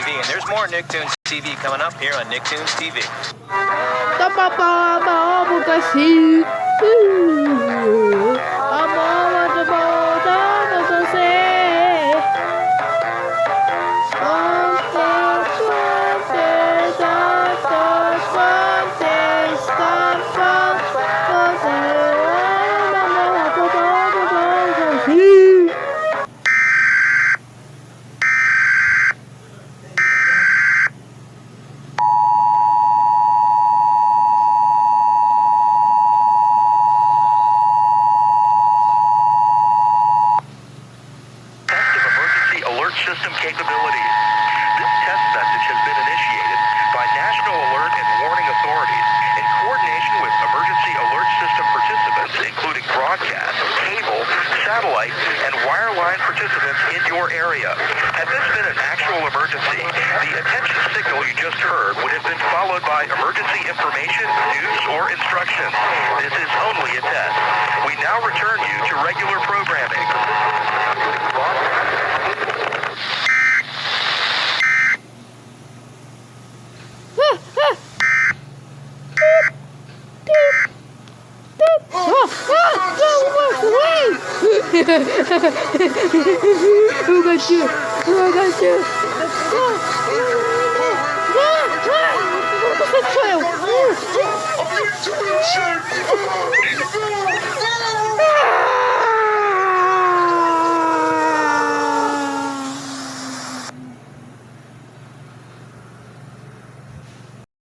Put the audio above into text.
TV. And there's more Nicktoons TV coming up here on Nicktoons TV. System capabilities. This test message has been initiated by National Alert and Warning Authorities in coordination with emergency alert system participants, including broadcast, cable, satellite, and wireline participants in your area. Had this been an actual emergency, the attention signal you just heard would have been followed by emergency information, news, or instructions. This is only a test. We now return you to regular programming. Who got you? Who got you? What's that child?